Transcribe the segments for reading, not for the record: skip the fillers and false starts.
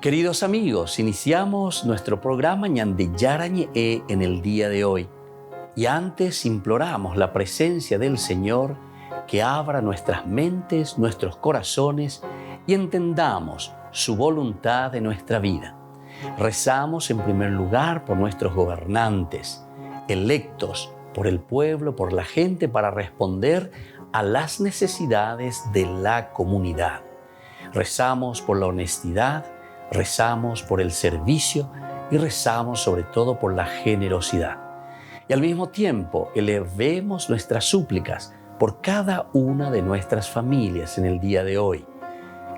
Queridos amigos, iniciamos nuestro programa Ñande Yarañe en el día de hoy. Y antes imploramos la presencia del Señor que abra nuestras mentes, nuestros corazones y entendamos su voluntad en nuestra vida. Rezamos en primer lugar por nuestros gobernantes, electos por el pueblo, por la gente, para responder a las necesidades de la comunidad. Rezamos por la honestidad, rezamos por el servicio y rezamos sobre todo por la generosidad. Y al mismo tiempo elevemos nuestras súplicas por cada una de nuestras familias en el día de hoy.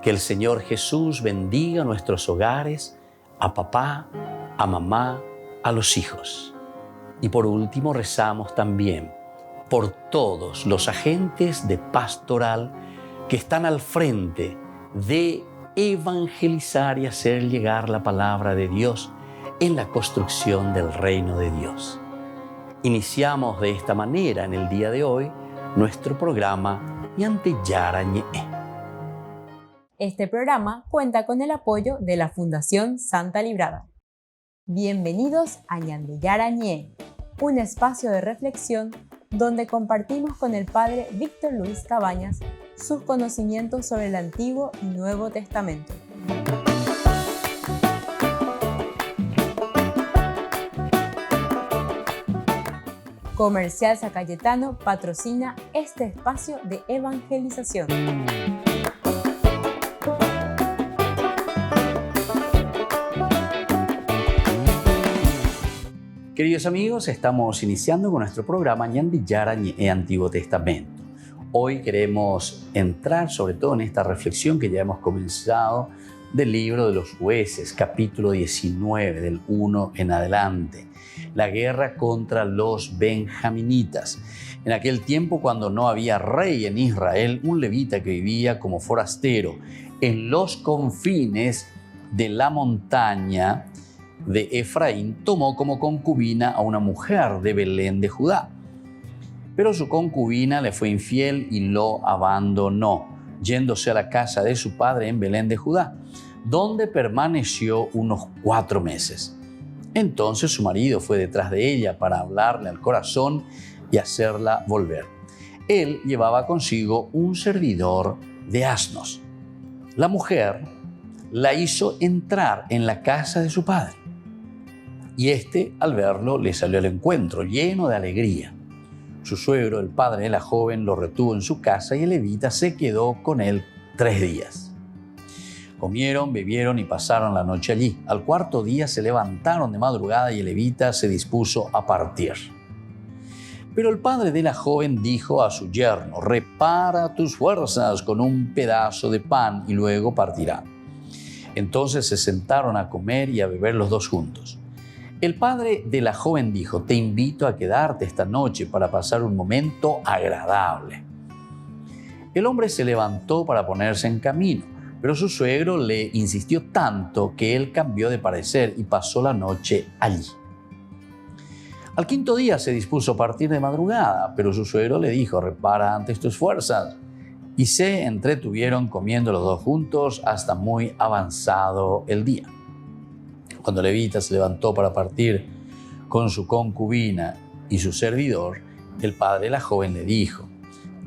Que el Señor Jesús bendiga nuestros hogares, a papá, a mamá, a los hijos. Y por último rezamos también por todos los agentes de pastoral que están al frente de evangelizar y hacer llegar la palabra de Dios en la construcción del reino de Dios. Iniciamos de esta manera en el día de hoy nuestro programa Ñande Yarañe. Este programa cuenta con el apoyo de la Fundación Santa Librada. Bienvenidos a Ñande Yarañe, un espacio de reflexión donde compartimos con el Padre Víctor Luis Cabañas sus conocimientos sobre el Antiguo y Nuevo Testamento. Comercial San Cayetano patrocina este espacio de evangelización. Queridos amigos, estamos iniciando con nuestro programa Ñande Yarañe Antiguo Testamento. Hoy queremos entrar sobre todo en esta reflexión que ya hemos comenzado del libro de los Jueces, capítulo 19, del 1 en adelante. La guerra contra los benjaminitas. En aquel tiempo, cuando no había rey en Israel, un levita que vivía como forastero en los confines de la montaña de Efraín, tomó como concubina a una mujer de Belén de Judá. Pero su concubina le fue infiel y lo abandonó, yéndose a la casa de su padre en Belén de Judá, donde permaneció unos 4 meses. Entonces su marido fue detrás de ella para hablarle al corazón y hacerla volver. Él llevaba consigo un servidor de asnos. La mujer la hizo entrar en la casa de su padre. Y éste, al verlo, le salió al encuentro, lleno de alegría. Su suegro, el padre de la joven, lo retuvo en su casa y el levita se quedó con él 3 días. Comieron, bebieron y pasaron la noche allí. Al 4.º día se levantaron de madrugada y el levita se dispuso a partir. Pero el padre de la joven dijo a su yerno: «Repara tus fuerzas con un pedazo de pan y luego partirá». Entonces se sentaron a comer y a beber los dos juntos. El padre de la joven dijo: «Te invito a quedarte esta noche para pasar un momento agradable». El hombre se levantó para ponerse en camino, pero su suegro le insistió tanto que él cambió de parecer y pasó la noche allí. Al 5.º día se dispuso a partir de madrugada, pero su suegro le dijo: «Repara antes tus fuerzas». Y se entretuvieron comiendo los dos juntos hasta muy avanzado el día. Cuando el levita se levantó para partir con su concubina y su servidor, el padre de la joven le dijo: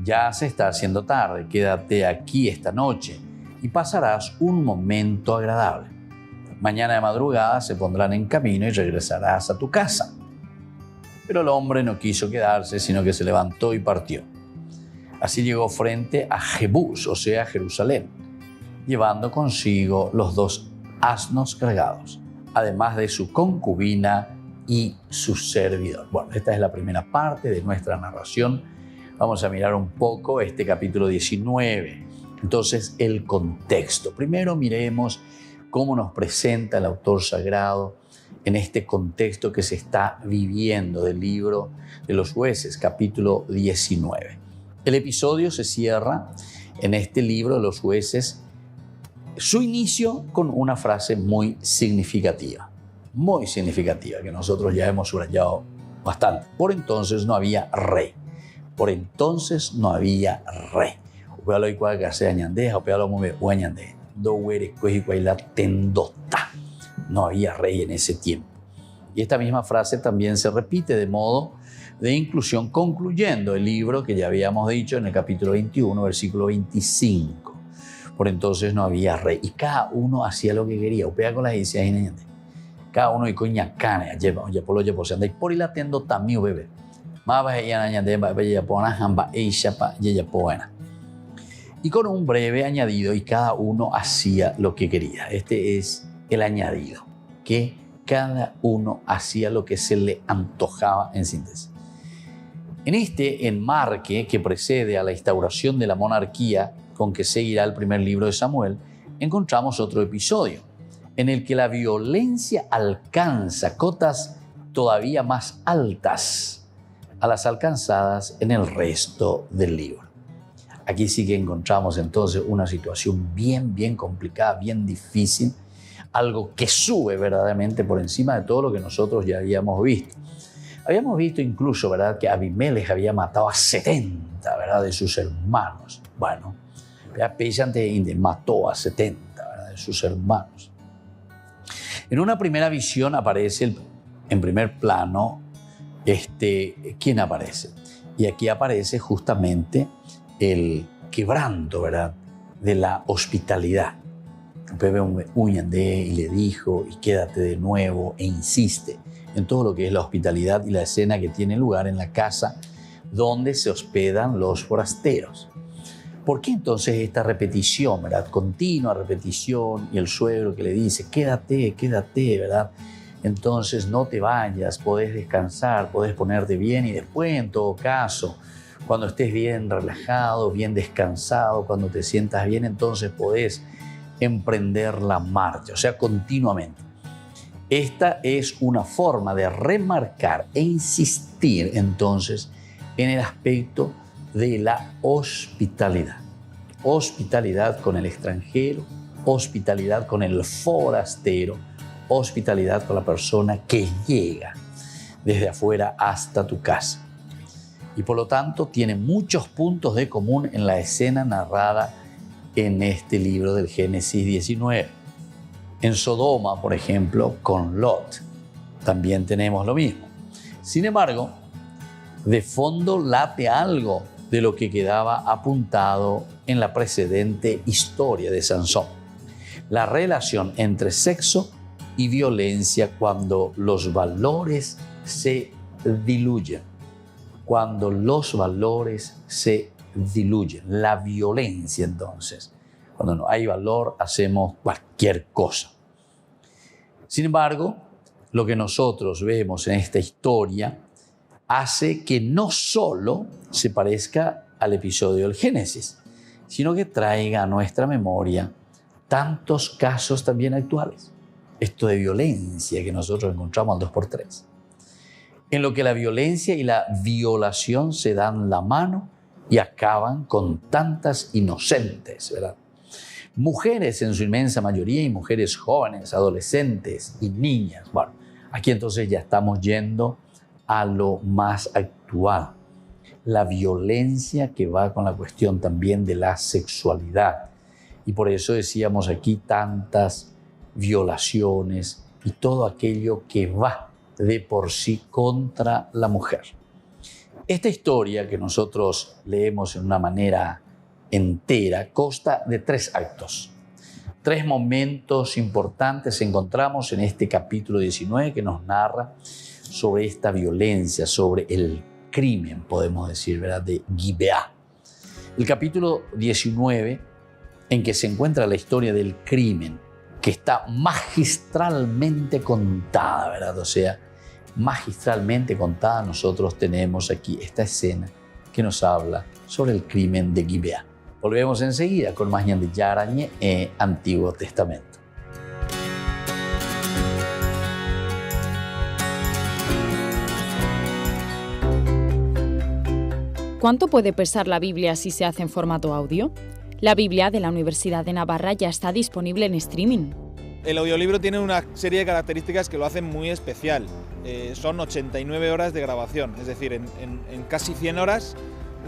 «Ya se está haciendo tarde, quédate aquí esta noche y pasarás un momento agradable. Mañana de madrugada se pondrán en camino y regresarás a tu casa». Pero el hombre no quiso quedarse, sino que se levantó y partió. Así llegó frente a Jebús, o sea, Jerusalén, llevando consigo los 2 asnos cargados, además de su concubina y su servidor. Bueno, esta es la primera parte de nuestra narración. Vamos a mirar un poco este capítulo 19. Entonces, el contexto. Primero miremos cómo nos presenta el autor sagrado en este contexto que se está viviendo del libro de los Jueces, capítulo 19. El episodio se cierra en este libro de los Jueces, su inicio con una frase muy significativa, que nosotros ya hemos subrayado bastante. Por entonces no había rey. Por entonces no había rey. Upealo igual que hace añandeja, upealo muy añandeja. No había rey en ese tiempo. Y esta misma frase también se repite de modo de inclusión, concluyendo el libro que ya habíamos dicho en el capítulo 21, versículo 25. Por entonces no había rey y cada uno hacía lo que quería. Upea con la decía cada uno y coña cane, ya por lo ya posee. Y por el atendo también bebé. Y con un breve añadido, y cada uno hacía lo que quería. Este es el añadido, que cada uno hacía lo que se le antojaba en síntesis. En este enmarque que precede a la instauración de la monarquía, con que seguirá el primer libro de Samuel, encontramos otro episodio en el que la violencia alcanza cotas todavía más altas a las alcanzadas en el resto del libro. Aquí sí que encontramos entonces una situación bien complicada, bien difícil, algo que sube verdaderamente por encima de todo lo que nosotros ya habíamos visto. Habíamos visto incluso, ¿verdad?, que Abimelech había matado a 70, ¿verdad?, de sus hermanos. Bueno, mató a 70, ¿verdad?, de sus hermanos. En una primera visión aparece en primer plano, ¿quién aparece? Y aquí aparece justamente el quebranto, ¿verdad?, de la hospitalidad. Pepe Uñandé y le dijo, y quédate de nuevo, e insiste en todo lo que es la hospitalidad y la escena que tiene lugar en la casa donde se hospedan los forasteros. ¿Por qué entonces esta repetición, ¿verdad?, continua repetición, y el suegro que le dice, quédate, ¿verdad? Entonces no te vayas, podés descansar, podés ponerte bien y después, en todo caso, cuando estés bien relajado, bien descansado, cuando te sientas bien, entonces podés emprender la marcha, o sea, continuamente. Esta es una forma de remarcar e insistir entonces en el aspecto de la hospitalidad. Hospitalidad con el extranjero, hospitalidad con el forastero, hospitalidad con la persona que llega desde afuera hasta tu casa. Y por lo tanto tiene muchos puntos de común en la escena narrada en este libro del Génesis 19. En Sodoma, por ejemplo, con Lot, también tenemos lo mismo. Sin embargo, de fondo late algo de lo que quedaba apuntado en la precedente historia de Sansón. La relación entre sexo y violencia cuando los valores se diluyen. Cuando los valores se diluyen. La violencia, entonces. Cuando no hay valor, hacemos cualquier cosa. Sin embargo, lo que nosotros vemos en esta historia hace que no solo se parezca al episodio del Génesis, sino que traiga a nuestra memoria tantos casos también actuales. Esto de violencia que nosotros encontramos al 2x3. En lo que la violencia y la violación se dan la mano y acaban con tantas inocentes, ¿verdad? Mujeres en su inmensa mayoría y mujeres jóvenes, adolescentes y niñas. Bueno, aquí entonces ya estamos yendo a lo más actual. La violencia que va con la cuestión también de la sexualidad. Y por eso decíamos aquí tantas violaciones y todo aquello que va de por sí contra la mujer. Esta historia que nosotros leemos en una manera entera consta de 3 actos. 3 momentos importantes encontramos en este capítulo 19 que nos narra sobre esta violencia, sobre el crimen, podemos decir, ¿verdad?, de Gibeá. El capítulo 19, en que se encuentra la historia del crimen, que está magistralmente contada, ¿verdad? O sea, magistralmente contada, nosotros tenemos aquí esta escena que nos habla sobre el crimen de Gibeá. Volvemos enseguida con más Ñandi Yarañe en Antiguo Testamento. ¿Cuánto puede pesar la Biblia si se hace en formato audio? La Biblia de la Universidad de Navarra ya está disponible en streaming. El audiolibro tiene una serie de características que lo hacen muy especial. Son 89 horas de grabación, es decir, en casi 100 horas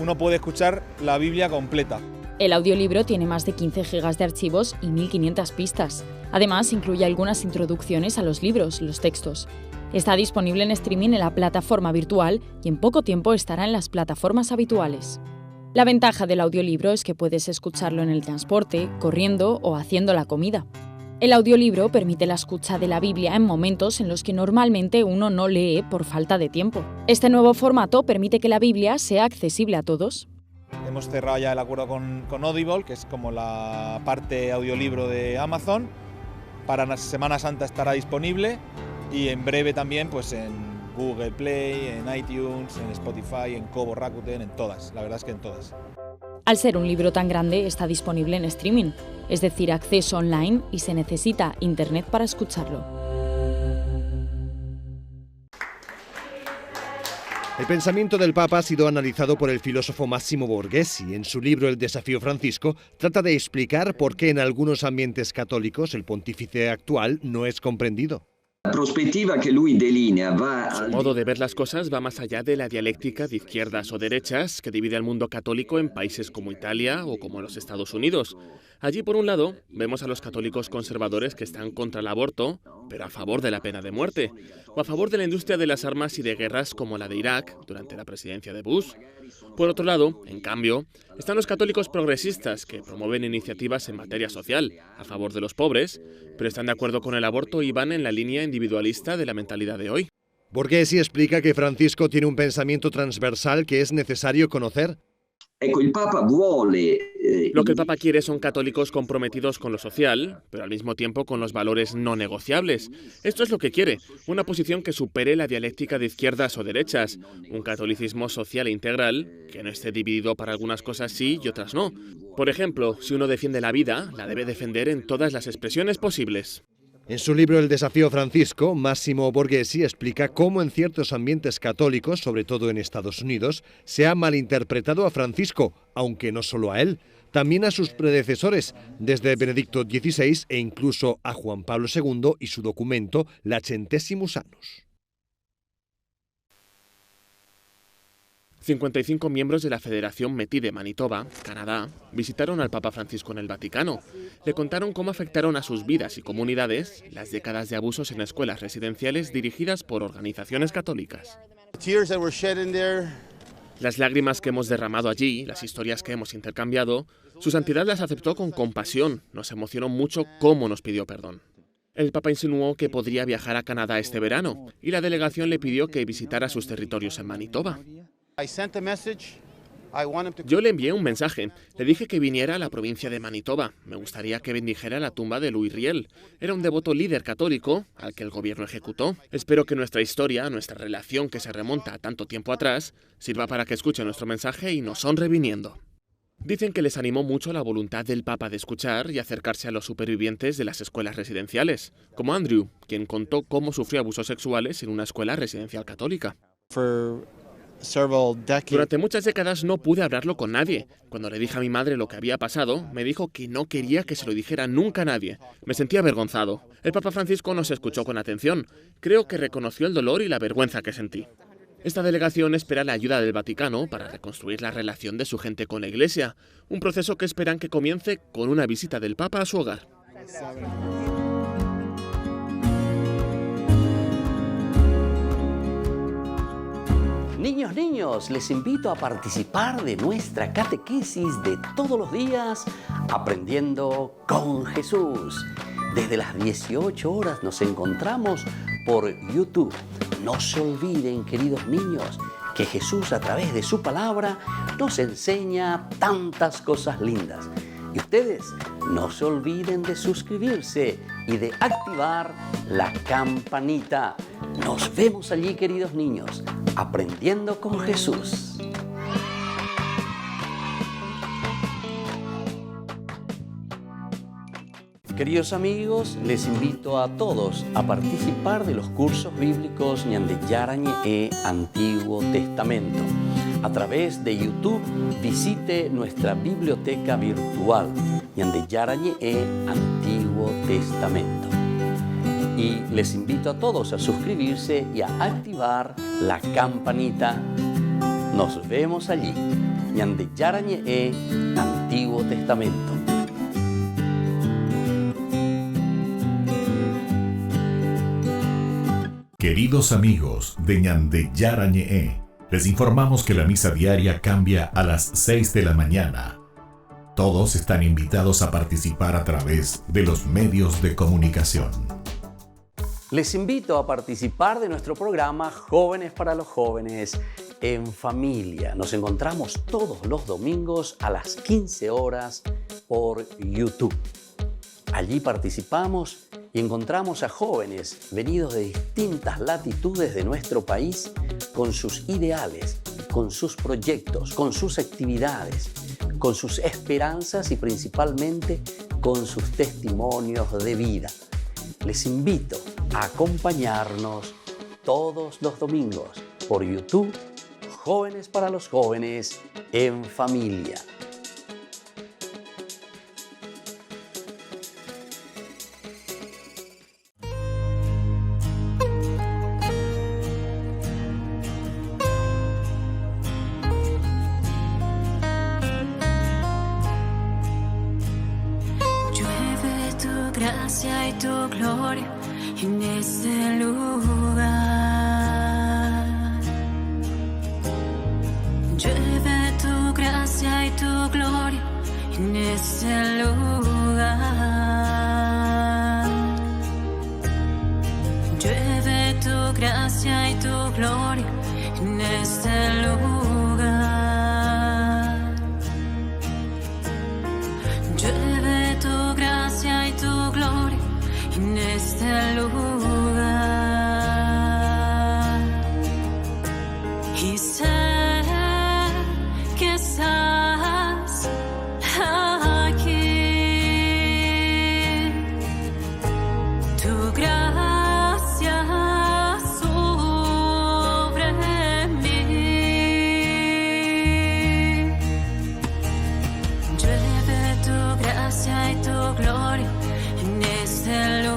uno puede escuchar la Biblia completa. El audiolibro tiene más de 15 gigas de archivos y 1500 pistas. Además, incluye algunas introducciones a los libros, los textos. Está disponible en streaming en la plataforma virtual y en poco tiempo estará en las plataformas habituales. La ventaja del audiolibro es que puedes escucharlo en el transporte, corriendo o haciendo la comida. El audiolibro permite la escucha de la Biblia en momentos en los que normalmente uno no lee por falta de tiempo. Este nuevo formato permite que la Biblia sea accesible a todos. Hemos cerrado ya el acuerdo con Audible, que es como la parte audiolibro de Amazon. Para la Semana Santa estará disponible y en breve también pues en Google Play, en iTunes, en Spotify, en Kobo, Rakuten, en todas. La verdad es que en todas. Al ser un libro tan grande, está disponible en streaming, es decir, acceso online y se necesita internet para escucharlo. El pensamiento del Papa ha sido analizado por el filósofo Massimo Borghesi. En su libro El desafío Francisco trata de explicar por qué en algunos ambientes católicos el pontífice actual no es comprendido. La perspectiva que lui delinea va Su modo de ver las cosas va más allá de la dialéctica de izquierdas o derechas que divide al mundo católico en países como Italia o como los Estados Unidos. Allí, por un lado, vemos a los católicos conservadores que están contra el aborto, pero a favor de la pena de muerte, o a favor de la industria de las armas y de guerras como la de Irak durante la presidencia de Bush. Por otro lado, en cambio, están los católicos progresistas que promueven iniciativas en materia social, a favor de los pobres, pero están de acuerdo con el aborto y van en la línea individualista de la mentalidad de hoy. Borghesi explica que Francisco tiene un pensamiento transversal que es necesario conocer. El Papa vuole... Lo que el Papa quiere son católicos comprometidos con lo social, pero al mismo tiempo con los valores no negociables. Esto es lo que quiere, una posición que supere la dialéctica de izquierdas o derechas, un catolicismo social e integral, que no esté dividido para algunas cosas sí y otras no. Por ejemplo, si uno defiende la vida, la debe defender en todas las expresiones posibles. En su libro El desafío Francisco, Massimo Borghesi explica cómo en ciertos ambientes católicos, sobre todo en Estados Unidos, se ha malinterpretado a Francisco, aunque no solo a él, también a sus predecesores, desde Benedicto XVI e incluso a Juan Pablo II y su documento La Centesimus Annus. 55 miembros de la Federación Métis de Manitoba, Canadá, visitaron al Papa Francisco en el Vaticano. Le contaron cómo afectaron a sus vidas y comunidades las décadas de abusos en escuelas residenciales dirigidas por organizaciones católicas. Las lágrimas que hemos derramado allí, las historias que hemos intercambiado, su santidad las aceptó con compasión, nos emocionó mucho cómo nos pidió perdón. El Papa insinuó que podría viajar a Canadá este verano y la delegación le pidió que visitara sus territorios en Manitoba. Yo le envié un mensaje. Le dije que viniera a la provincia de Manitoba. Me gustaría que bendijera la tumba de Louis Riel. Era un devoto líder católico al que el gobierno ejecutó. Espero que nuestra historia, nuestra relación que se remonta a tanto tiempo atrás, sirva para que escuche nuestro mensaje y nos honre viniendo. Dicen que les animó mucho la voluntad del Papa de escuchar y acercarse a los supervivientes de las escuelas residenciales, como Andrew, quien contó cómo sufrió abusos sexuales en una escuela residencial católica. Durante muchas décadas no pude hablarlo con nadie. Cuando le dije a mi madre lo que había pasado, me dijo que no quería que se lo dijera nunca a nadie. Me sentía avergonzado. El Papa Francisco nos escuchó con atención. Creo que reconoció el dolor y la vergüenza que sentí. Esta delegación espera la ayuda del Vaticano para reconstruir la relación de su gente con la Iglesia, un proceso que esperan que comience con una visita del Papa a su hogar. Niños, les invito a participar de nuestra catequesis de todos los días, Aprendiendo con Jesús. Desde las 18 horas nos encontramos por YouTube. No se olviden, queridos niños, que Jesús a través de su palabra nos enseña tantas cosas lindas. Y ustedes no se olviden de suscribirse y de activar la campanita. Nos vemos allí, queridos niños, Aprendiendo con Jesús. Queridos amigos, les invito a todos a participar de los cursos bíblicos Ñande Yarañe Antiguo Testamento. A través de YouTube visite nuestra biblioteca virtual Ñande Yarañe Antiguo Testamento. Y les invito a todos a suscribirse y a activar la campanita. Nos vemos allí. Ñande Yarañe Antiguo Antiguo Testamento. Queridos amigos de Ñande Yara Ñe, les informamos que la misa diaria cambia a las 6 de la mañana. Todos están invitados a participar a través de los medios de comunicación. Les invito a participar de nuestro programa Jóvenes para los Jóvenes en Familia. Nos encontramos todos los domingos a las 15 horas por YouTube. Allí participamos y encontramos a jóvenes venidos de distintas latitudes de nuestro país con sus ideales, con sus proyectos, con sus actividades, con sus esperanzas y principalmente con sus testimonios de vida. Les invito a acompañarnos todos los domingos por YouTube, Jóvenes para los Jóvenes en Familia. Gracia y tu gloria en este lugar. Llueve tu gracia y tu gloria en este lugar. Llueve tu gracia y tu gloria en este lugar. Llueve tu gracia y tu gloria en este lugar. Y sé que estás aquí. Tu gracia sobre mí. Llueve tu gracia y tu gloria en este lugar.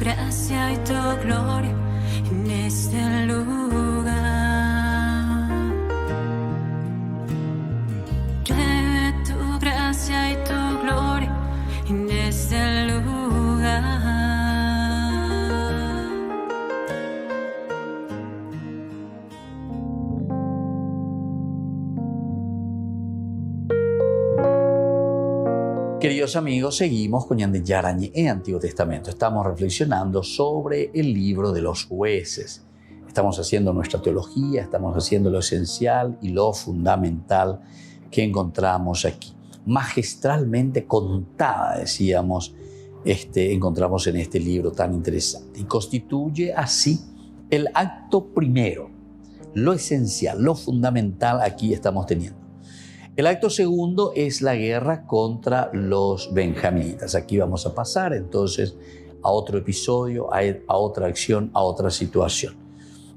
gracia y tu gloria en este lugar. Llueve tu gracia y tu gloria en este lugar. Queridos amigos, seguimos con Ñande Yarañe en Antiguo Testamento. Estamos reflexionando sobre el libro de los jueces. Estamos haciendo nuestra teología, estamos haciendo lo esencial y lo fundamental que encontramos aquí. Magistralmente contada, decíamos, encontramos en este libro tan interesante. Y constituye así el acto primero, lo esencial, lo fundamental aquí estamos teniendo. El acto segundo es la guerra contra los benjaminitas. Aquí vamos a pasar entonces a otro episodio, a otra acción, a otra situación.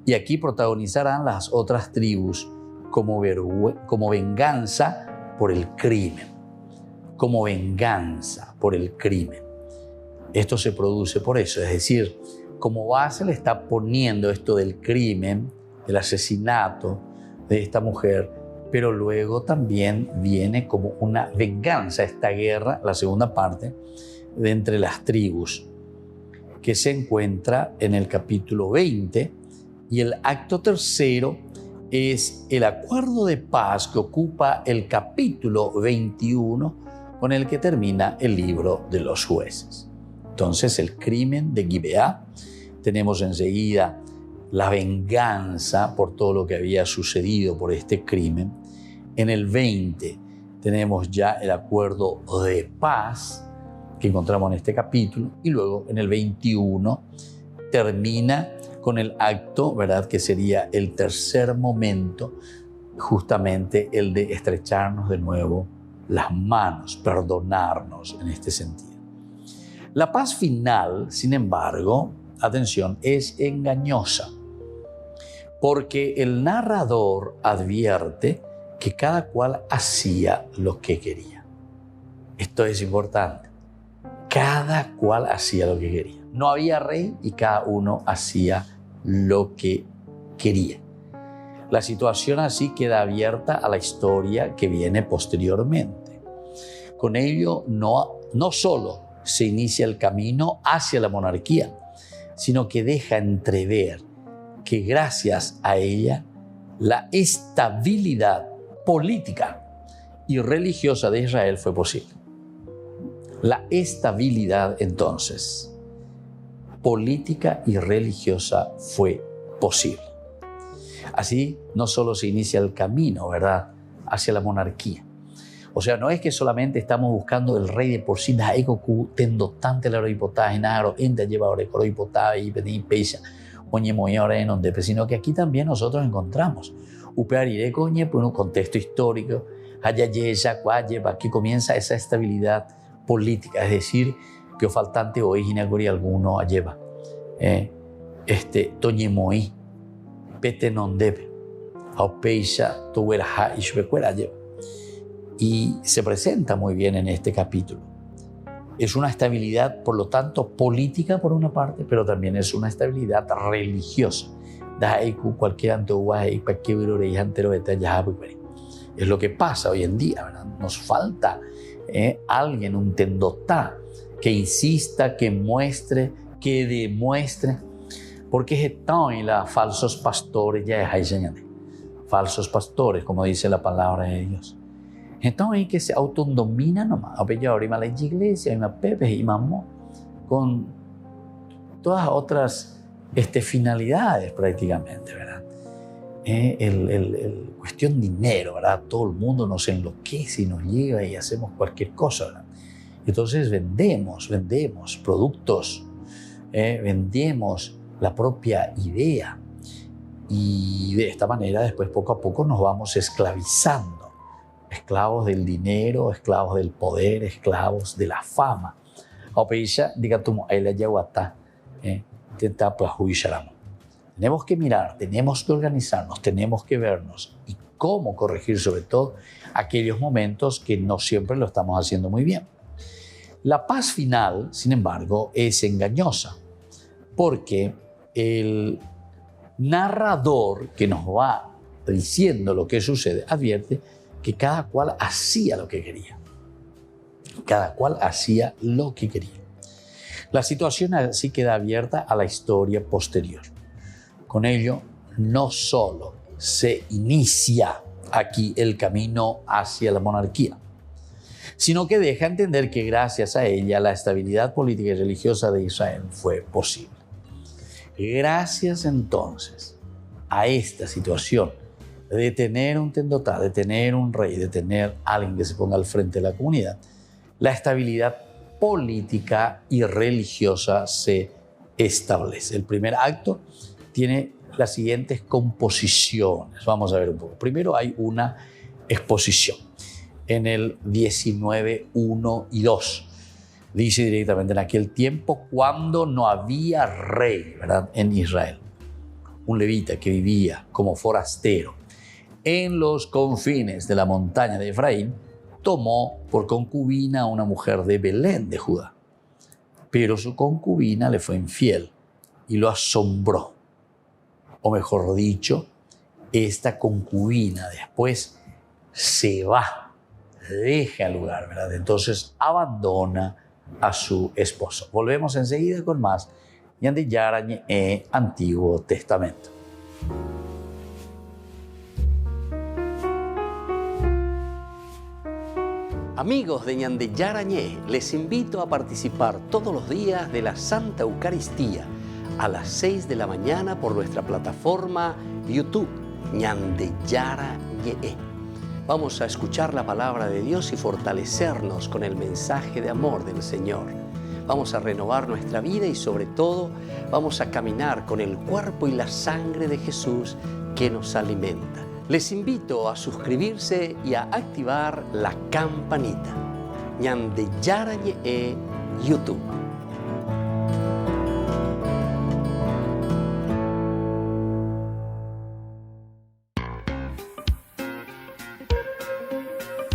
Y aquí protagonizarán las otras tribus como venganza por el crimen. Como venganza por el crimen. Esto se produce por eso, es decir, como base le está poniendo esto del crimen, del asesinato de esta mujer, pero luego también viene como una venganza esta guerra, la segunda parte, de entre las tribus, que se encuentra en el capítulo 20, y el acto tercero es el acuerdo de paz que ocupa el capítulo 21, con el que termina el libro de los jueces. Entonces, el crimen de Gibeá, tenemos enseguida la venganza por todo lo que había sucedido por este crimen. En el 20 tenemos ya el acuerdo de paz que encontramos en este capítulo, y luego en el 21 termina con el acto, ¿verdad?, que sería el tercer momento, justamente el de estrecharnos de nuevo las manos, perdonarnos en este sentido. La paz final, sin embargo, atención, es engañosa, porque el narrador advierte que cada cual hacía lo que quería. Esto es importante. Cada cual hacía lo que quería. No había rey y cada uno hacía lo que quería. La situación así queda abierta a la historia que viene posteriormente. Con ello no solo se inicia el camino hacia la monarquía, sino que deja entrever que gracias a ella la estabilidad política y religiosa de Israel fue posible. La estabilidad, entonces, política y religiosa fue posible. Así, no solo se inicia el camino, ¿verdad?, hacia la monarquía. O sea, no es que solamente estamos buscando el rey de por sí, tendo tante la hipotaje, naro, enda lleva ore coro hipotaje y pedí peisa, oñe moñora en donde, sino que aquí también nosotros encontramos upeariré coñe por un contexto histórico, aquí comienza esa estabilidad política, es decir, que faltante hoy ginagori alguno lleva toñemoi pete non debe aupeisha tueraja ishbecuera lleva, y se presenta muy bien en este capítulo. Es una estabilidad, por lo tanto, política por una parte, pero también es una estabilidad religiosa. Es lo que pasa hoy en día, ¿verdad? Nos falta alguien, un tendotá, que insista, que muestre, que demuestre, porque están los falsos pastores, falsos pastores, como dice la palabra de Dios. Entonces, que se autodominan nomás. Ahora la iglesia, y mamó, con todas otras finalidades prácticamente, ¿verdad? Cuestión dinero, ¿verdad? Todo el mundo nos enloquece y nos lleva y hacemos cualquier cosa, ¿verdad? Entonces vendemos productos, vendemos la propia idea, y de esta manera después poco a poco nos vamos esclavizando. Esclavos del dinero, esclavos del poder, esclavos de la fama. Tenemos que mirar, tenemos que organizarnos, tenemos que vernos y cómo corregir sobre todo aquellos momentos que no siempre lo estamos haciendo muy bien. La paz final, sin embargo, es engañosa, porque el narrador que nos va diciendo lo que sucede advierte que cada cual hacía lo que quería. Cada cual hacía lo que quería. La situación así queda abierta a la historia posterior. Con ello, no solo se inicia aquí el camino hacia la monarquía, sino que deja entender que gracias a ella la estabilidad política y religiosa de Israel fue posible. Gracias entonces a esta situación de tener un tendotá, de tener un rey, de tener alguien que se ponga al frente de la comunidad, la estabilidad política y religiosa se establece. El primer acto tiene las siguientes composiciones. Vamos a ver un poco. Primero hay una exposición. En el 19, 1 y 2 dice directamente: en aquel tiempo, cuando no había rey, ¿verdad?, en Israel, un levita que vivía como forastero en los confines de la montaña de Efraín, tomó por concubina a una mujer de Belén de Judá. Pero su concubina le fue infiel y lo asombró. O mejor dicho, esta concubina después se va, deja el lugar, ¿verdad? Entonces abandona a su esposo. Volvemos enseguida con más Ñande Yarañe Antiguo Testamento. Amigos de Ñande Yarañe, les invito a participar todos los días de la Santa Eucaristía a las 6 de la mañana por nuestra plataforma YouTube Ñande Yarañe. Vamos a escuchar la palabra de Dios y fortalecernos con el mensaje de amor del Señor. Vamos a renovar nuestra vida y sobre todo vamos a caminar con el cuerpo y la sangre de Jesús que nos alimenta. Les invito a suscribirse y a activar la campanita. Ñande Yarañe YouTube.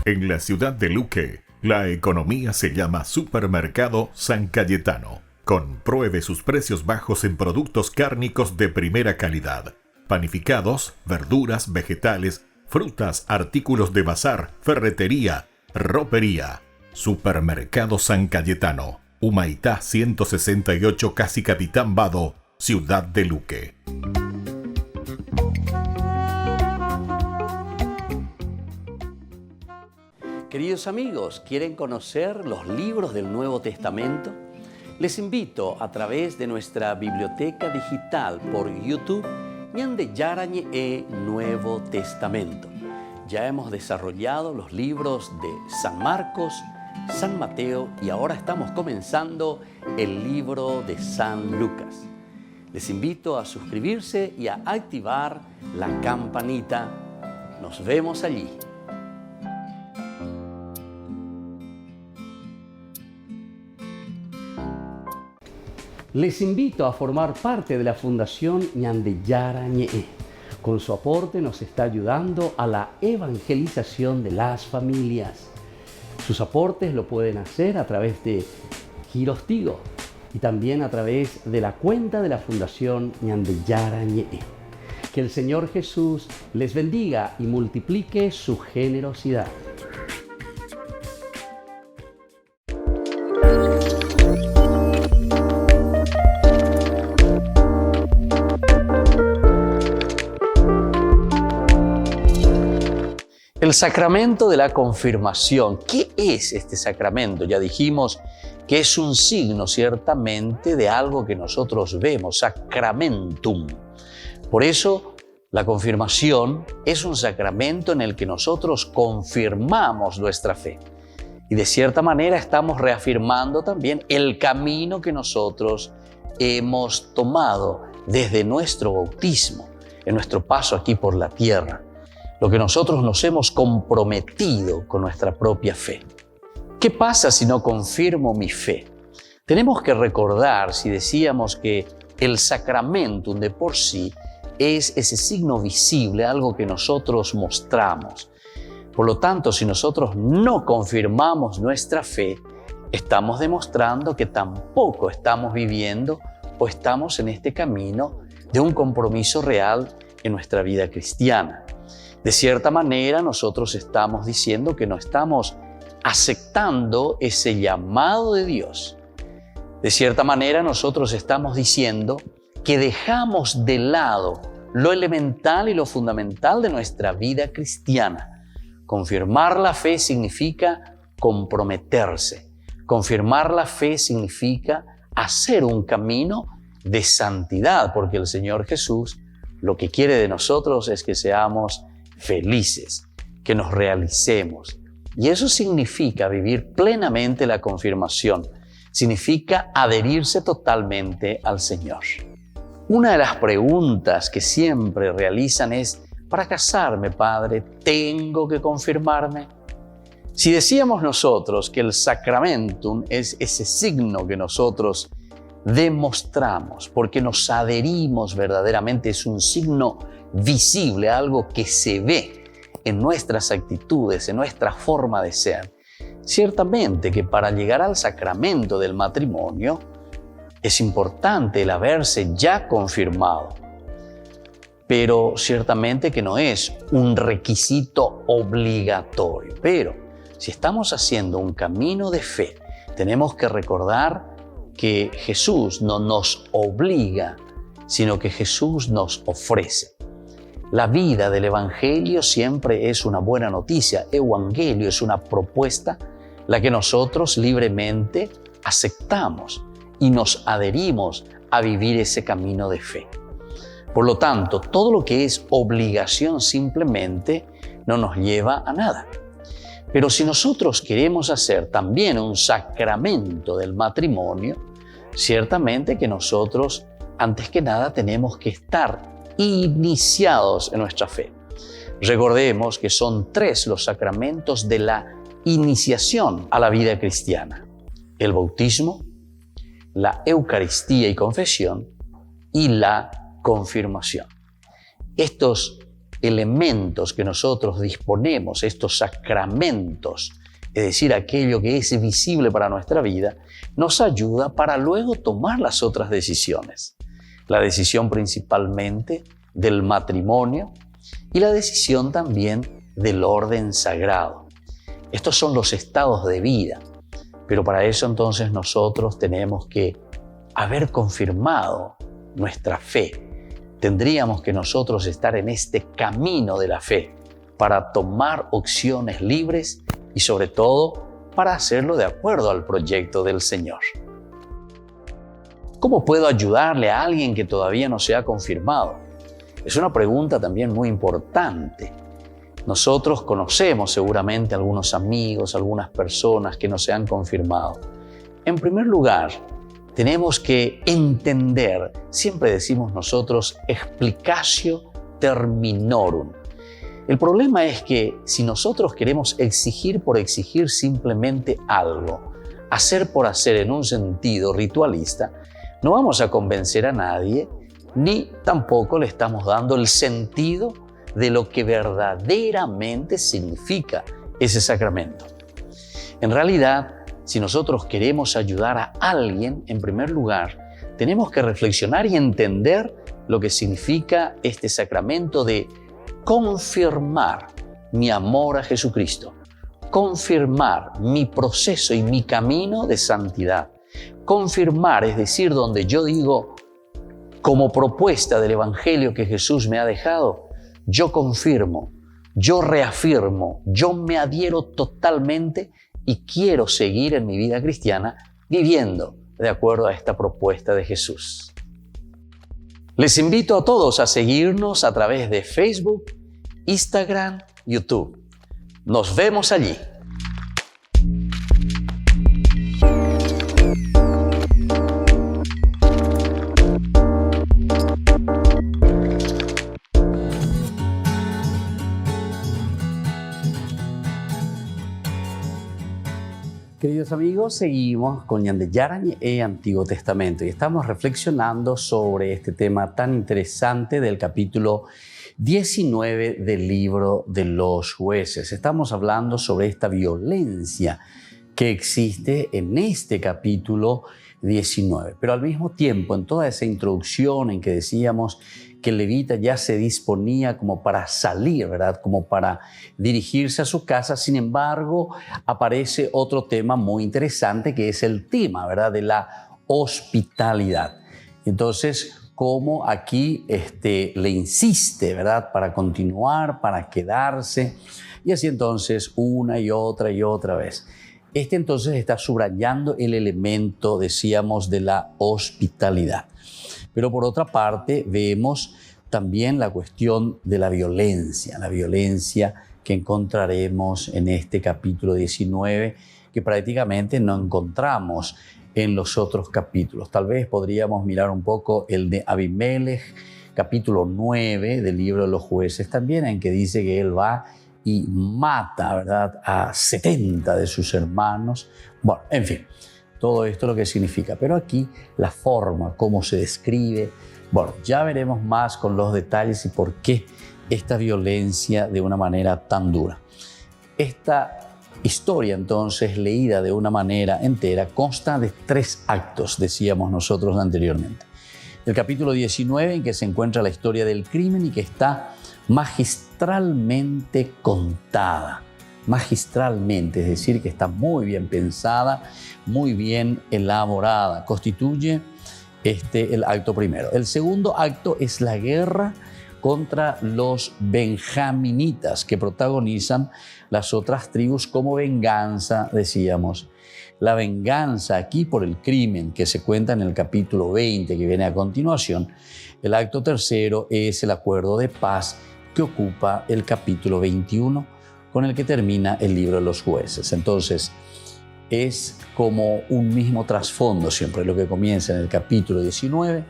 En la ciudad de Luque, la economía se llama Supermercado San Cayetano. Compruebe sus precios bajos en productos cárnicos de primera calidad. Panificados, verduras, vegetales, frutas, artículos de bazar, ferretería, ropería. Supermercado San Cayetano, Humaitá 168, Casi Capitán Vado, ciudad de Luque. Queridos amigos, ¿quieren conocer los libros del Nuevo Testamento? Les invito a través de nuestra biblioteca digital por YouTube Ñande Yarañe Nuevo Testamento. Ya hemos desarrollado los libros de San Marcos, San Mateo y ahora estamos comenzando el libro de San Lucas. Les invito a suscribirse y a activar la campanita. Nos vemos allí. Les invito a formar parte de la Fundación Ñande Yarañe. Con su aporte nos está ayudando a la evangelización de las familias. Sus aportes lo pueden hacer a través de Giros Tigo y también a través de la cuenta de la Fundación Ñande Yarañe. Que el Señor Jesús les bendiga y multiplique su generosidad. El sacramento de la confirmación. ¿Qué es este sacramento? Ya dijimos que es un signo ciertamente de algo que nosotros vemos, sacramentum. Por eso la confirmación es un sacramento en el que nosotros confirmamos nuestra fe. Y de cierta manera estamos reafirmando también el camino que nosotros hemos tomado desde nuestro bautismo, en nuestro paso aquí por la tierra. Lo que nosotros nos hemos comprometido con nuestra propia fe. ¿Qué pasa si no confirmo mi fe? Tenemos que recordar, si decíamos que el sacramentum de por sí es ese signo visible, algo que nosotros mostramos. Por lo tanto, si nosotros no confirmamos nuestra fe, estamos demostrando que tampoco estamos viviendo o estamos en este camino de un compromiso real en nuestra vida cristiana. De cierta manera, nosotros estamos diciendo que no estamos aceptando ese llamado de Dios. De cierta manera, nosotros estamos diciendo que dejamos de lado lo elemental y lo fundamental de nuestra vida cristiana. Confirmar la fe significa comprometerse. Confirmar la fe significa hacer un camino de santidad, porque el Señor Jesús lo que quiere de nosotros es que seamos felices, que nos realicemos. Y eso significa vivir plenamente la confirmación, significa adherirse totalmente al Señor. Una de las preguntas que siempre realizan es: para casarme, Padre, ¿tengo que confirmarme? Si decíamos nosotros que el sacramentum es ese signo que nosotros demostramos porque nos adherimos verdaderamente, es un signo visible, algo que se ve en nuestras actitudes, en nuestra forma de ser. Ciertamente que para llegar al sacramento del matrimonio es importante el haberse ya confirmado, pero ciertamente que no es un requisito obligatorio. Pero si estamos haciendo un camino de fe, tenemos que recordar que Jesús no nos obliga, sino que Jesús nos ofrece. La vida del Evangelio siempre es una buena noticia. Evangelio es una propuesta, la que nosotros libremente aceptamos y nos adherimos a vivir ese camino de fe. Por lo tanto, todo lo que es obligación simplemente no nos lleva a nada. Pero si nosotros queremos hacer también un sacramento del matrimonio, ciertamente que nosotros, antes que nada, tenemos que estar iniciados en nuestra fe. Recordemos que son 3 los sacramentos de la iniciación a la vida cristiana: el bautismo, la Eucaristía y confesión y la confirmación. Estos elementos que nosotros disponemos, estos sacramentos, es decir, aquello que es visible para nuestra vida, nos ayuda para luego tomar las otras decisiones. La decisión principalmente del matrimonio y la decisión también del orden sagrado. Estos son los estados de vida, pero para eso entonces nosotros tenemos que haber confirmado nuestra fe. Tendríamos que nosotros estar en este camino de la fe para tomar opciones libres y sobre todo para hacerlo de acuerdo al proyecto del Señor. ¿Cómo puedo ayudarle a alguien que todavía no se ha confirmado? Es una pregunta también muy importante. Nosotros conocemos seguramente algunos amigos, algunas personas que no se han confirmado. En primer lugar, tenemos que entender, siempre decimos nosotros, explicatio terminorum. El problema es que si nosotros queremos exigir por exigir simplemente algo, hacer por hacer en un sentido ritualista, no vamos a convencer a nadie, ni tampoco le estamos dando el sentido de lo que verdaderamente significa ese sacramento. En realidad, si nosotros queremos ayudar a alguien, en primer lugar, tenemos que reflexionar y entender lo que significa este sacramento de confirmar mi amor a Jesucristo, confirmar mi proceso y mi camino de santidad. Confirmar, es decir, donde yo digo, como propuesta del Evangelio que Jesús me ha dejado, yo confirmo, yo reafirmo, yo me adhiero totalmente y quiero seguir en mi vida cristiana viviendo de acuerdo a esta propuesta de Jesús. Les invito a todos a seguirnos a través de Facebook, Instagram, YouTube. Nos vemos allí. Queridos amigos, seguimos con Ñande Yarañe e Antiguo Testamento y estamos reflexionando sobre este tema tan interesante del capítulo 19 del libro de los jueces. Estamos hablando sobre esta violencia que existe en este capítulo 19. Pero al mismo tiempo, en toda esa introducción en que decíamos que el levita ya se disponía como para salir, ¿verdad? Como para dirigirse a su casa. Sin embargo, aparece otro tema muy interesante que es el tema, ¿verdad? De la hospitalidad. Entonces, cómo aquí le insiste, ¿verdad? Para continuar, para quedarse. Y así entonces una y otra vez. Entonces está subrayando el elemento, decíamos, de la hospitalidad. Pero por otra parte vemos también la cuestión de la violencia que encontraremos en este capítulo 19, que prácticamente no encontramos en los otros capítulos. Tal vez podríamos mirar un poco el de Abimelech, capítulo 9 del libro de los jueces también, en que dice que él va y mata, ¿verdad?, a 70 de sus hermanos. Bueno, en fin, todo esto lo que significa. Pero aquí la forma, cómo se describe, bueno, ya veremos más con los detalles y por qué esta violencia de una manera tan dura. Esta historia, entonces, leída de una manera entera, consta de 3 actos, decíamos nosotros anteriormente. El capítulo 19, en que se encuentra la historia del crimen y que está magistralmente contada. Magistralmente, es decir, que está muy bien pensada, muy bien elaborada. Constituye el acto primero. El segundo acto es la guerra contra los benjaminitas, que protagonizan las otras tribus como venganza, decíamos. La venganza aquí por el crimen que se cuenta en el capítulo 20, que viene a continuación. El acto tercero es el acuerdo de paz que ocupa el capítulo 21, con el que termina el libro de los jueces. Entonces, es como un mismo trasfondo siempre, lo que comienza en el capítulo 19,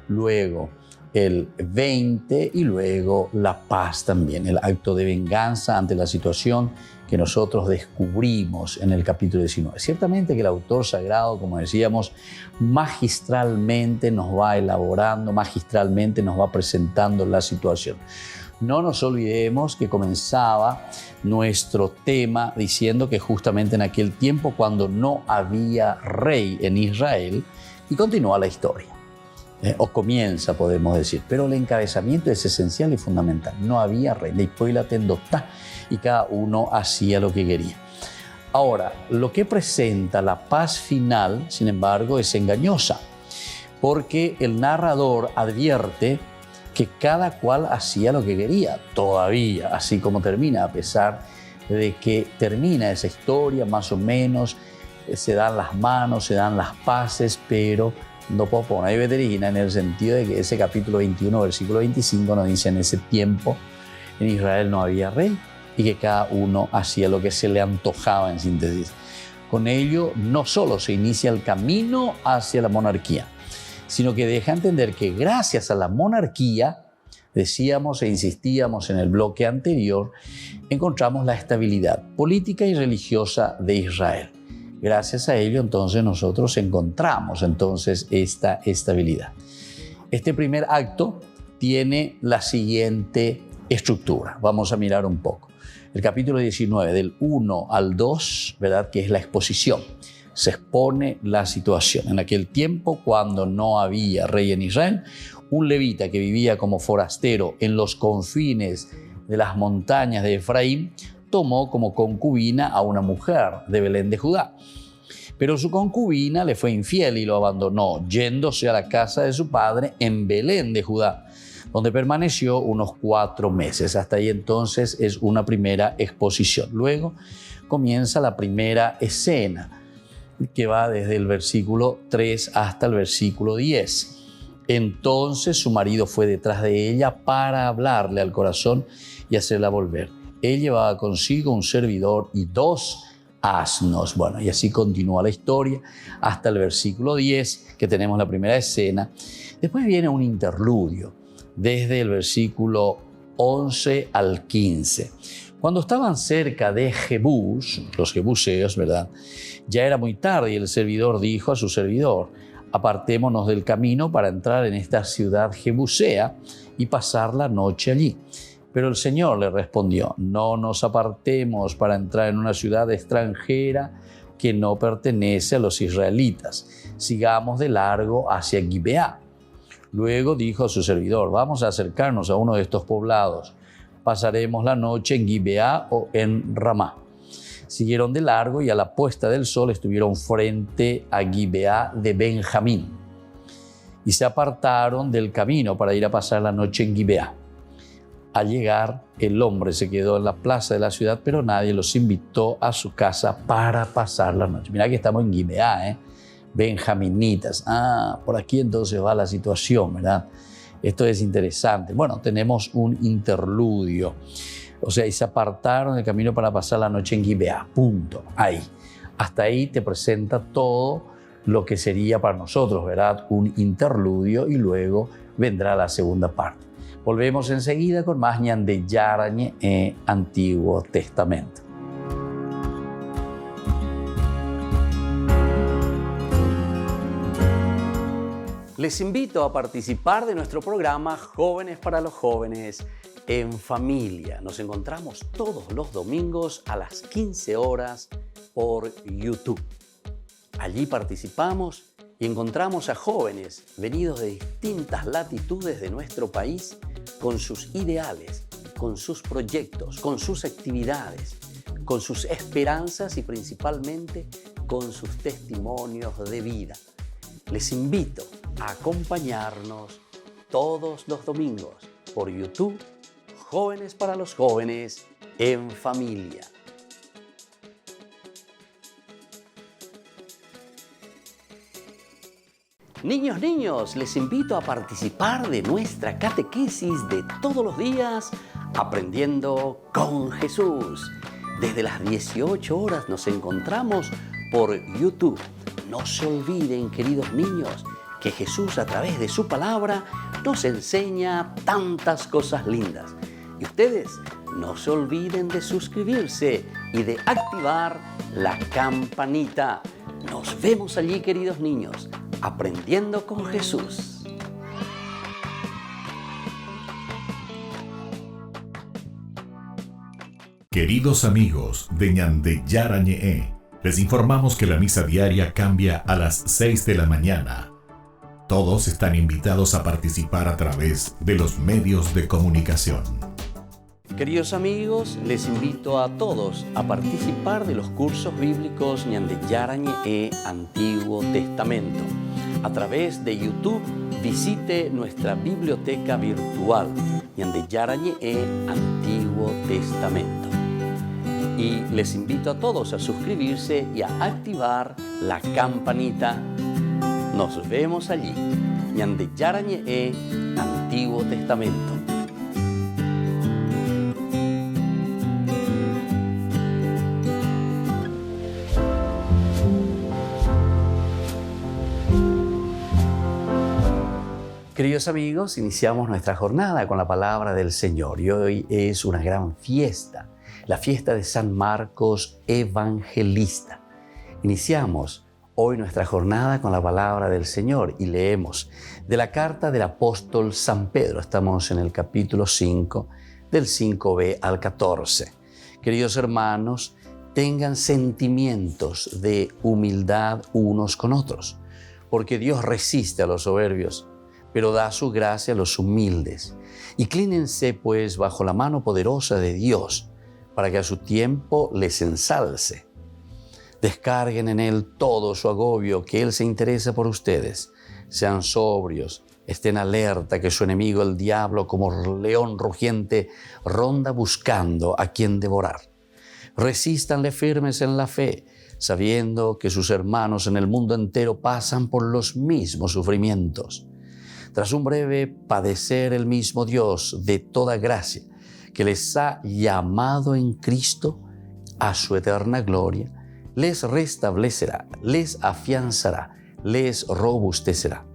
luego el 20 y luego la paz también, el acto de venganza ante la situación que nosotros descubrimos en el capítulo 19. Ciertamente que el autor sagrado, como decíamos, magistralmente nos va elaborando, magistralmente nos va presentando la situación. No nos olvidemos que comenzaba nuestro tema diciendo que justamente en aquel tiempo, cuando no había rey en Israel, y continúa la historia. O comienza, podemos decir, pero el encabezamiento es esencial y fundamental. No había rey, y cada uno hacía lo que quería. Ahora, lo que presenta la paz final, sin embargo, es engañosa, porque el narrador advierte que cada cual hacía lo que quería, todavía, así como termina, a pesar de que termina esa historia, más o menos, se dan las manos, se dan las paces, pero no puedo poner veterina en el sentido de que ese capítulo 21, versículo 25 nos dice: en ese tiempo en Israel no había rey y que cada uno hacía lo que se le antojaba, en síntesis. Con ello no solo se inicia el camino hacia la monarquía, sino que deja entender que gracias a la monarquía, decíamos e insistíamos en el bloque anterior, encontramos la estabilidad política y religiosa de Israel. Gracias a ello, entonces, nosotros encontramos entonces esta estabilidad. Este primer acto tiene la siguiente estructura. Vamos a mirar un poco. El capítulo 19, del 1 al 2, ¿verdad?, que es la exposición. Se expone la situación. En aquel tiempo, cuando no había rey en Israel, un levita que vivía como forastero en los confines de las montañas de Efraín tomó como concubina a una mujer de Belén de Judá. Pero su concubina le fue infiel y lo abandonó, yéndose a la casa de su padre en Belén de Judá, donde permaneció unos 4 meses. Hasta ahí entonces es una primera exposición. Luego comienza la primera escena, que va desde el versículo 3 hasta el versículo 10. Entonces su marido fue detrás de ella para hablarle al corazón y hacerla volver. Él llevaba consigo un servidor y 2 asnos. Bueno, y así continúa la historia hasta el versículo 10, que tenemos la primera escena. Después viene un interludio desde el versículo 11 al 15. Cuando estaban cerca de Jebús, los jebuseos, ¿verdad?, ya era muy tarde y el servidor dijo a su servidor: apartémonos del camino para entrar en esta ciudad jebusea y pasar la noche allí. Pero el Señor le respondió: no nos apartemos para entrar en una ciudad extranjera que no pertenece a los israelitas. Sigamos de largo hacia Gibeá. Luego dijo a su servidor, vamos a acercarnos a uno de estos poblados. Pasaremos la noche en Gibeá o en Ramá. Siguieron de largo y a la puesta del sol estuvieron frente a Gibeá de Benjamín. Y se apartaron del camino para ir a pasar la noche en Gibeá. Al llegar, el hombre se quedó en la plaza de la ciudad, pero nadie los invitó a su casa para pasar la noche. Mirá que estamos en Gibeá, benjaminitas. Por aquí entonces va la situación, ¿verdad? Esto es interesante. Bueno, tenemos un interludio. O sea, y se apartaron del camino para pasar la noche en Gibeá. Punto. Ahí. Hasta ahí te presenta todo lo que sería para nosotros, ¿verdad? Un interludio y luego vendrá la segunda parte. Volvemos enseguida con más Ñande Yarañe Antiguo Testamento. Les invito a participar de nuestro programa Jóvenes para los Jóvenes en Familia. Nos encontramos todos los domingos a las 15 horas por YouTube. Allí participamos y encontramos a jóvenes venidos de distintas latitudes de nuestro país con sus ideales, con sus proyectos, con sus actividades, con sus esperanzas y principalmente con sus testimonios de vida. Les invito a acompañarnos todos los domingos por YouTube, Jóvenes para los Jóvenes en Familia. Niños, les invito a participar de nuestra catequesis de todos los días, Aprendiendo con Jesús. Desde las 18 horas nos encontramos por YouTube. No se olviden, queridos niños, que Jesús a través de su palabra nos enseña tantas cosas lindas. Y ustedes no se olviden de suscribirse y de activar la campanita. Nos vemos allí, queridos niños, Aprendiendo con Jesús. Queridos amigos de Ñande Yarañe, les informamos que la misa diaria cambia a las 6 de la mañana. Todos están invitados a participar a través de los medios de comunicación. Queridos amigos, les invito a todos a participar de los cursos bíblicos Ñande Yarañe Antiguo Testamento. A través de YouTube, visite nuestra biblioteca virtual Ñande Yarañe Antiguo Testamento. Y les invito a todos a suscribirse y a activar la campanita. Nos vemos allí, Ñande Yarañe Antiguo Testamento. Queridos amigos, iniciamos nuestra jornada con la palabra del Señor y hoy es una gran fiesta, la fiesta de San Marcos Evangelista. Iniciamos hoy nuestra jornada con la palabra del Señor y leemos de la carta del apóstol San Pedro. Estamos en el capítulo 5, del 5b al 14. Queridos hermanos, tengan sentimientos de humildad unos con otros, porque Dios resiste a los soberbios, pero da su gracia a los humildes. Inclínense pues bajo la mano poderosa de Dios, para que a su tiempo les ensalce. Descarguen en Él todo su agobio, que Él se interesa por ustedes. Sean sobrios, estén alerta, que su enemigo, el diablo, como león rugiente, ronda buscando a quien devorar. Resístanle firmes en la fe, sabiendo que sus hermanos en el mundo entero pasan por los mismos sufrimientos. Tras un breve padecer, el mismo Dios de toda gracia, que les ha llamado en Cristo a su eterna gloria, les restablecerá, les afianzará, les robustecerá.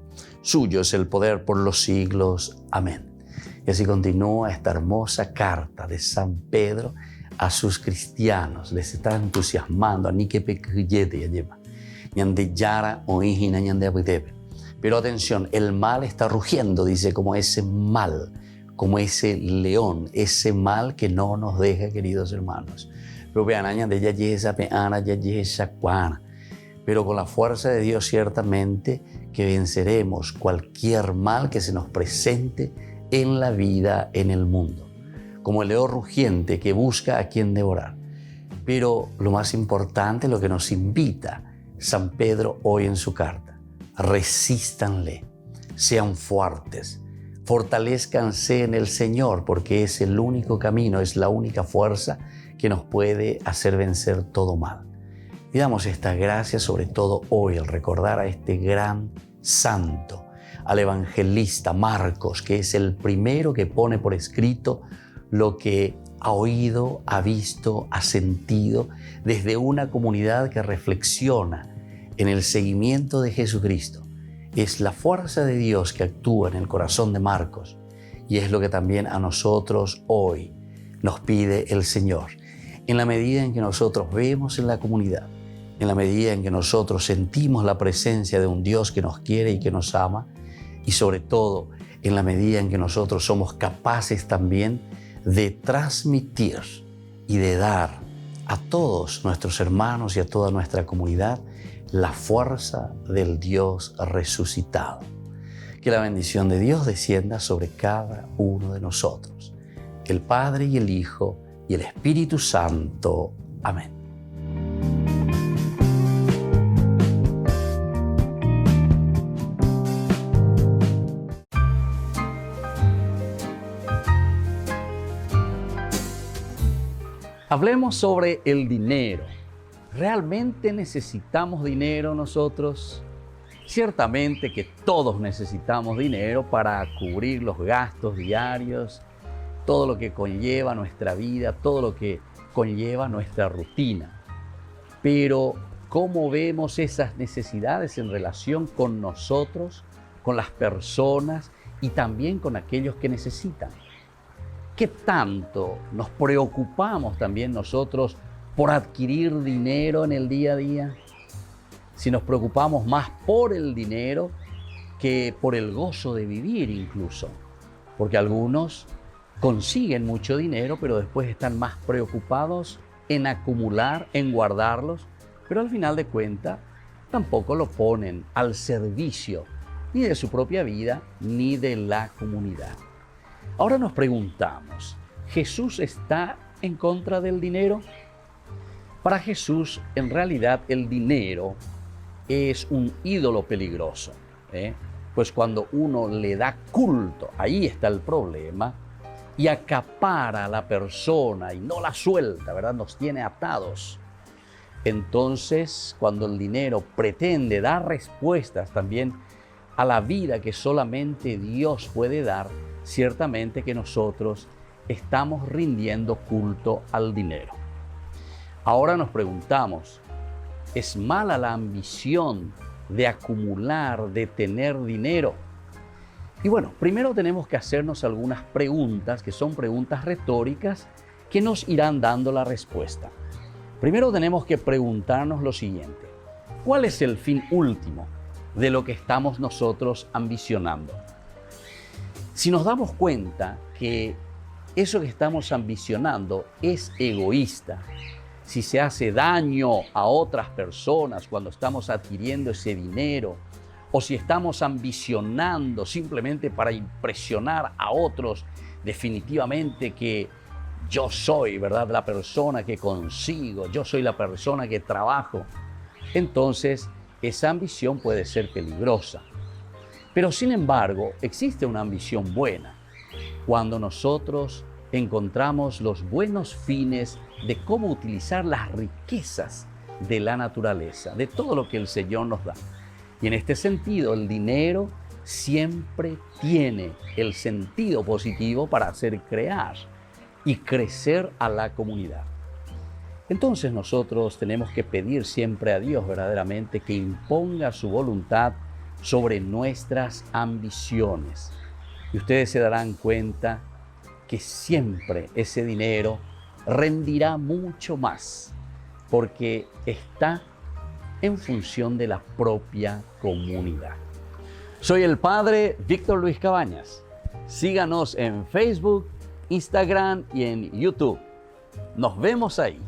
Suyo es el poder por los siglos. Amén. Y así continúa esta hermosa carta de San Pedro a sus cristianos. Les está entusiasmando. Pero atención, el mal está rugiendo, dice, como ese mal, como ese león, ese mal que no nos deja, queridos hermanos. Pero con la fuerza de Dios ciertamente que venceremos cualquier mal que se nos presente en la vida, en el mundo, como el león rugiente que busca a quien devorar. Pero lo más importante, lo que nos invita San Pedro hoy en su carta: resístanle, sean fuertes, fortalezcanse en el Señor, porque es el único camino, es la única fuerza que nos puede hacer vencer todo mal. Y damos esta gracia sobre todo hoy al recordar a este gran santo, al evangelista Marcos, que es el primero que pone por escrito lo que ha oído, ha visto, ha sentido desde una comunidad que reflexiona en el seguimiento de Jesucristo. Es la fuerza de Dios que actúa en el corazón de Marcos, y es lo que también a nosotros hoy nos pide el Señor. En la medida en que nosotros vemos en la comunidad, en la medida en que nosotros sentimos la presencia de un Dios que nos quiere y que nos ama, y sobre todo en la medida en que nosotros somos capaces también de transmitir y de dar a todos nuestros hermanos y a toda nuestra comunidad la fuerza del Dios resucitado. Que la bendición de Dios descienda sobre cada uno de nosotros, el Padre y el Hijo y el Espíritu Santo. Amén. Hablemos sobre el dinero. ¿Realmente necesitamos dinero nosotros? Ciertamente que todos necesitamos dinero para cubrir los gastos diarios, todo lo que conlleva nuestra vida, todo lo que conlleva nuestra rutina. Pero, ¿cómo vemos esas necesidades en relación con nosotros, con las personas y también con aquellos que necesitan? ¿Qué tanto nos preocupamos también nosotros por adquirir dinero en el día a día? Si nos preocupamos más por el dinero que por el gozo de vivir incluso. Porque algunos consiguen mucho dinero, pero después están más preocupados en acumular, en guardarlos, pero al final de cuentas tampoco lo ponen al servicio ni de su propia vida ni de la comunidad. Ahora nos preguntamos, ¿Jesús está en contra del dinero? Para Jesús, en realidad, el dinero es un ídolo peligroso, pues cuando uno le da culto, ahí está el problema, y acapara a la persona y no la suelta, ¿verdad? Nos tiene atados. Entonces, cuando el dinero pretende dar respuestas también a la vida que solamente Dios puede dar, ciertamente que nosotros estamos rindiendo culto al dinero. Ahora nos preguntamos, ¿es mala la ambición de acumular, de tener dinero? Y bueno, primero tenemos que hacernos algunas preguntas, que son preguntas retóricas, que nos irán dando la respuesta. Primero tenemos que preguntarnos lo siguiente: ¿cuál es el fin último de lo que estamos nosotros ambicionando? Si nos damos cuenta que eso que estamos ambicionando es egoísta, si se hace daño a otras personas cuando estamos adquiriendo ese dinero, o si estamos ambicionando simplemente para impresionar a otros, definitivamente que yo soy, ¿verdad?, la persona que consigo, yo soy la persona que trabajo, entonces esa ambición puede ser peligrosa. Pero sin embargo, existe una ambición buena cuando nosotros encontramos los buenos fines de cómo utilizar las riquezas de la naturaleza, de todo lo que el Señor nos da. Y en este sentido, el dinero siempre tiene el sentido positivo para hacer crear y crecer a la comunidad. Entonces nosotros tenemos que pedir siempre a Dios verdaderamente que imponga su voluntad sobre nuestras ambiciones. Y ustedes se darán cuenta que siempre ese dinero rendirá mucho más, porque está en función de la propia comunidad. Soy el Padre Víctor Luis Cabañas. Síganos en Facebook, Instagram y en YouTube. Nos vemos ahí.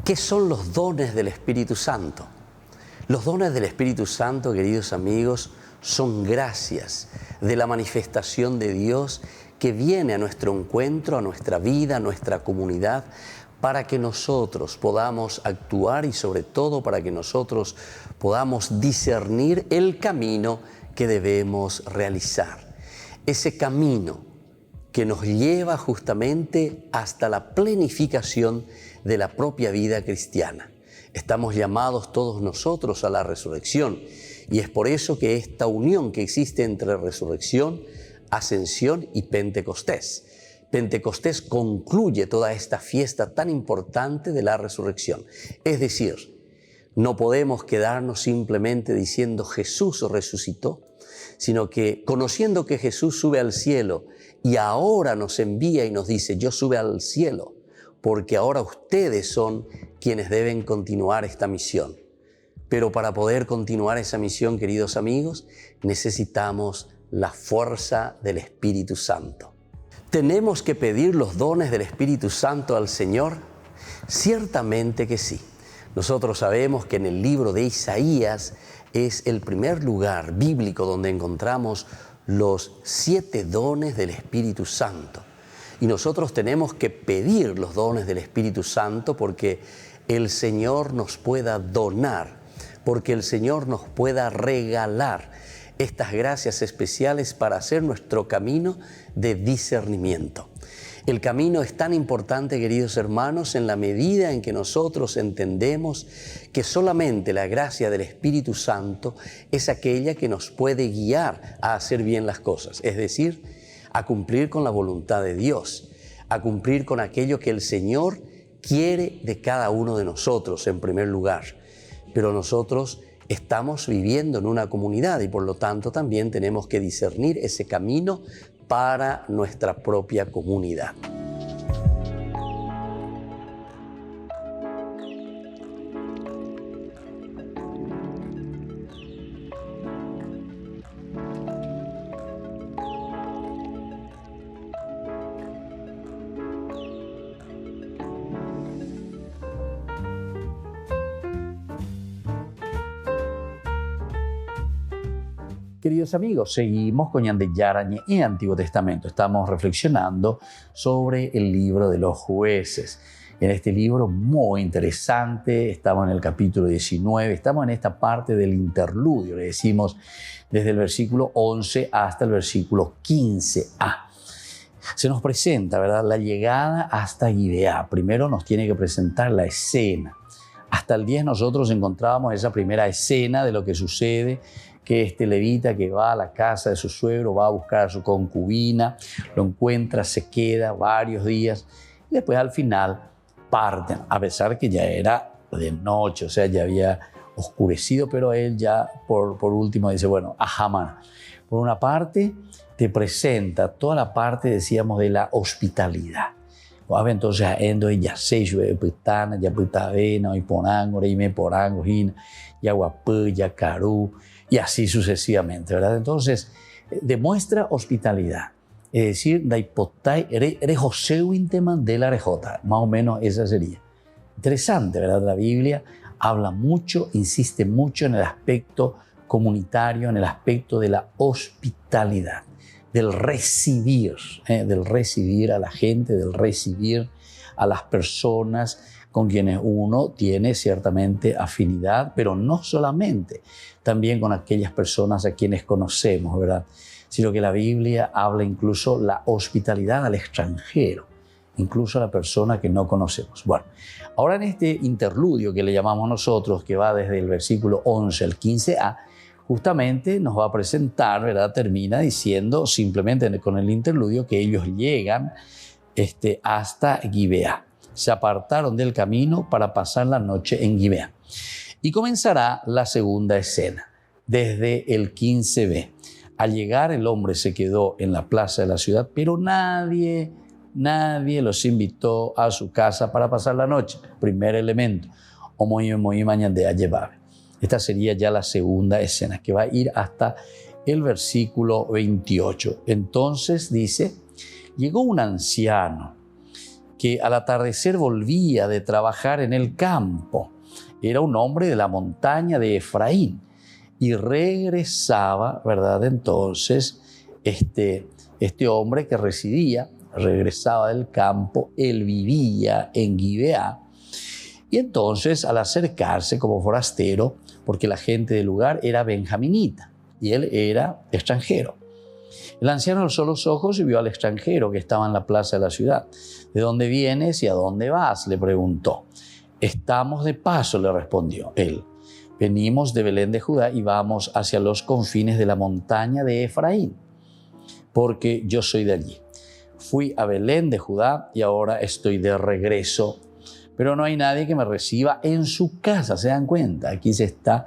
¿Qué son los dones del Espíritu Santo? Los dones del Espíritu Santo, queridos amigos, son gracias de la manifestación de Dios que viene a nuestro encuentro, a nuestra vida, a nuestra comunidad, para que nosotros podamos actuar y sobre todo para que nosotros podamos discernir el camino que debemos realizar. Ese camino que nos lleva justamente hasta la plenificación de la propia vida cristiana. Estamos llamados todos nosotros a la resurrección y es por eso que esta unión que existe entre resurrección, ascensión y Pentecostés. Pentecostés concluye toda esta fiesta tan importante de la resurrección. Es decir, no podemos quedarnos simplemente diciendo Jesús resucitó, sino que conociendo que Jesús sube al cielo y ahora nos envía y nos dice, yo sube al cielo, porque ahora ustedes son quienes deben continuar esta misión. Pero para poder continuar esa misión, queridos amigos, necesitamos la fuerza del Espíritu Santo. ¿Tenemos que pedir los dones del Espíritu Santo al Señor? Ciertamente que sí. Nosotros sabemos que en el libro de Isaías es el primer lugar bíblico donde encontramos los 7 dones del Espíritu Santo. Y nosotros tenemos que pedir los dones del Espíritu Santo porque el Señor nos pueda donar, porque el Señor nos pueda regalar estas gracias especiales para hacer nuestro camino de discernimiento. El camino es tan importante, queridos hermanos, en la medida en que nosotros entendemos que solamente la gracia del Espíritu Santo es aquella que nos puede guiar a hacer bien las cosas, es decir, a cumplir con la voluntad de Dios, a cumplir con aquello que el Señor quiere de cada uno de nosotros en primer lugar. Pero nosotros estamos viviendo en una comunidad y por lo tanto también tenemos que discernir ese camino para nuestra propia comunidad. Queridos amigos, seguimos con Ñande Yarañe en Antiguo Testamento. Estamos reflexionando sobre el libro de los jueces. En este libro muy interesante, estamos en el capítulo 19, estamos en esta parte del interludio, le decimos desde el versículo 11 hasta el versículo 15a. Se nos presenta, ¿verdad?, la llegada hasta Gibeá. Primero nos tiene que presentar la escena. Hasta el 10 nosotros encontrábamos esa primera escena de lo que sucede, que este levita que va a la casa de su suegro, va a buscar a su concubina, lo encuentra, se queda varios días y después al final parten, a pesar que ya era de noche, o sea, ya había oscurecido, pero él ya por último dice, bueno, ajamán. Por una parte te presenta toda la parte, decíamos, de la hospitalidad. Entonces, endo ya se pitana, ya pitavena, y porango, y me porango, ya guapú, ya carú, y así sucesivamente, ¿verdad? Entonces, demuestra hospitalidad. Es decir, eres José Winteman de la Rejota, más o menos esa sería. Interesante, ¿verdad? La Biblia habla mucho, insiste mucho en el aspecto comunitario, en el aspecto de la hospitalidad, del recibir a la gente, del recibir a las personas con quienes uno tiene ciertamente afinidad, pero no solamente, también con aquellas personas a quienes conocemos, ¿verdad? Sino que la Biblia habla incluso la hospitalidad al extranjero, incluso a la persona que no conocemos. Bueno, ahora en este interludio que le llamamos nosotros, que va desde el versículo 11 al 15a, justamente nos va a presentar, ¿verdad? Termina diciendo simplemente con el interludio que ellos llegan hasta Gibeá. Se apartaron del camino para pasar la noche en Gibeá. Y comenzará la segunda escena, desde el 15b. Al llegar, el hombre se quedó en la plaza de la ciudad, pero nadie los invitó a su casa para pasar la noche. Primer elemento. Esta sería ya la segunda escena, que va a ir hasta el versículo 28. Entonces dice, llegó un anciano que al atardecer volvía de trabajar en el campo. Era un hombre de la montaña de Efraín y regresaba, ¿verdad? Entonces, este hombre que regresaba del campo, él vivía en Gibeá. Y entonces, al acercarse como forastero, porque la gente del lugar era benjaminita y él era extranjero, el anciano alzó los ojos y vio al extranjero que estaba en la plaza de la ciudad. ¿De dónde vienes y a dónde vas?, le preguntó. Estamos de paso, le respondió él. Venimos de Belén de Judá y vamos hacia los confines de la montaña de Efraín, porque yo soy de allí. Fui a Belén de Judá y ahora estoy de regreso, pero no hay nadie que me reciba en su casa. ¿Se dan cuenta? Aquí se está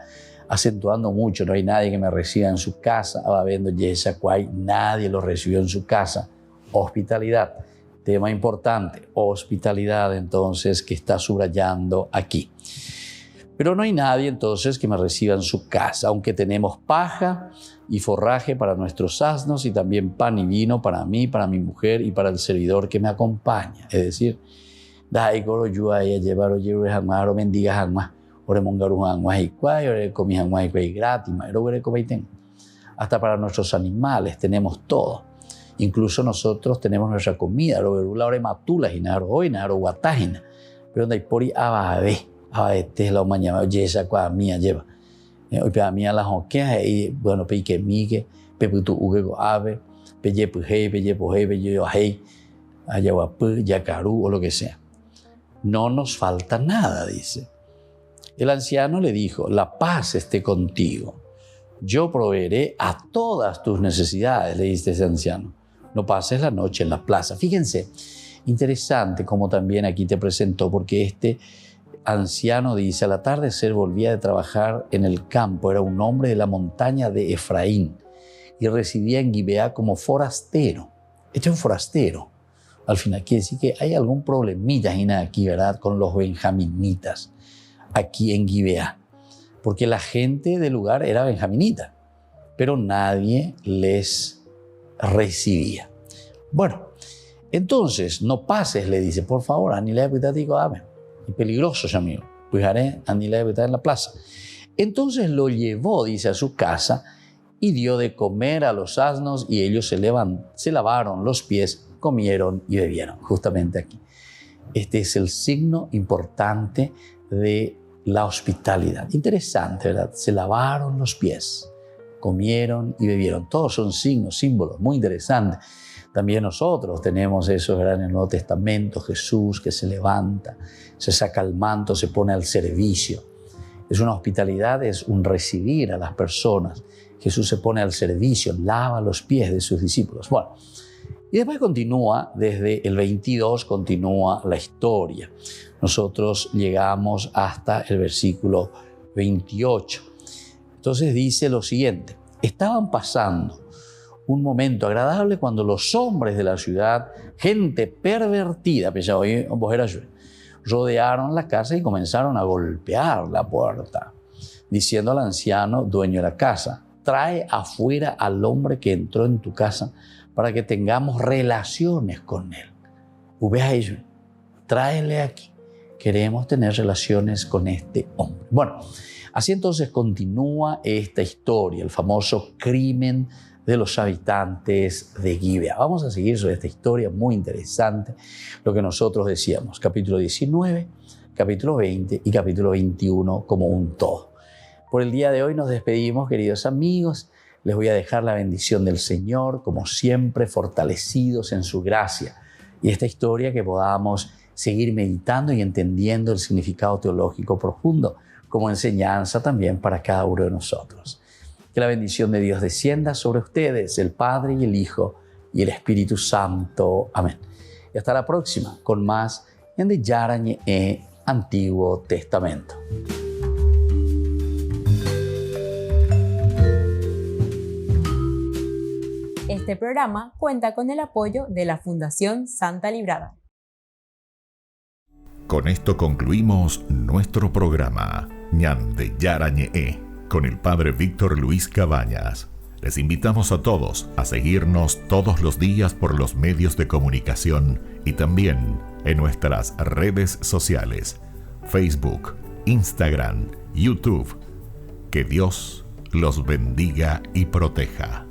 acentuando mucho. No hay nadie que me reciba en su casa. Va viendo Yesacuay, nadie lo recibió en su casa. Hospitalidad, tema importante. Hospitalidad, entonces, que está subrayando aquí. Pero no hay nadie, entonces, que me reciba en su casa, aunque tenemos paja y forraje para nuestros asnos y también pan y vino para mí, para mi mujer y para el servidor que me acompaña. Es decir, dai coro yuaya llevar o llevar jamás o bendiga jamás. Hasta para nuestros animales tenemos todo. Incluso nosotros tenemos nuestra comida. Pero donde hay pori ababe la mañana yesa kwa mía lleva. Hoy para mí a las hoqueas y bueno pique migue peputu ugo ave peye pujei peye pojei peye yohei ayahuapu yacarú o lo que sea. No nos falta nada, dice. El anciano le dijo, la paz esté contigo. Yo proveeré a todas tus necesidades, le dice ese anciano. No pases la noche en la plaza. Fíjense, interesante como también aquí te presentó, porque este anciano dice, al atardecer volvía de trabajar en el campo. Era un hombre de la montaña de Efraín y residía en Gibeá como forastero. Este es un forastero. Al final quiere decir que hay algún problemita aquí, ¿verdad?, con los benjaminitas aquí en Gibeá, porque la gente del lugar era benjaminita, pero nadie les recibía. Bueno, entonces, no pases, le dice, por favor, anila de dame. Y peligroso, amigo, pues haré anila de en la plaza. Entonces lo llevó, dice, a su casa y dio de comer a los asnos y ellos se lavaron los pies, comieron y bebieron, justamente aquí. Este es el signo importante de la hospitalidad. Interesante, ¿verdad? Se lavaron los pies, comieron y bebieron. Todos son signos, símbolos, muy interesantes. También nosotros tenemos eso, ¿verdad?, en el Nuevo Testamento. Jesús que se levanta, se saca el manto, se pone al servicio. Es una hospitalidad, es un recibir a las personas. Jesús se pone al servicio, lava los pies de sus discípulos. Bueno, y después continúa, desde el 22 continúa la historia. Nosotros llegamos hasta el versículo 28. Entonces dice lo siguiente: estaban pasando un momento agradable cuando los hombres de la ciudad, gente pervertida, rodearon la casa y comenzaron a golpear la puerta, diciendo al anciano, dueño de la casa, trae afuera al hombre que entró en tu casa para que tengamos relaciones con él. Tráele aquí. Queremos tener relaciones con este hombre. Bueno, así entonces continúa esta historia, el famoso crimen de los habitantes de Gibeá. Vamos a seguir sobre esta historia muy interesante, lo que nosotros decíamos, capítulo 19, capítulo 20 y capítulo 21 como un todo. Por el día de hoy nos despedimos, queridos amigos. Les voy a dejar la bendición del Señor, como siempre, fortalecidos en su gracia. Y esta historia que podamos seguir meditando y entendiendo el significado teológico profundo como enseñanza también para cada uno de nosotros. Que la bendición de Dios descienda sobre ustedes, el Padre y el Hijo y el Espíritu Santo. Amén. Y hasta la próxima con más Ñande Yarañe Antiguo Testamento. Este programa cuenta con el apoyo de la Fundación Santa Librada. Con esto concluimos nuestro programa Ñande Yarañe con el Padre Víctor Luis Cabañas. Les invitamos a todos a seguirnos todos los días por los medios de comunicación y también en nuestras redes sociales, Facebook, Instagram, YouTube. Que Dios los bendiga y proteja.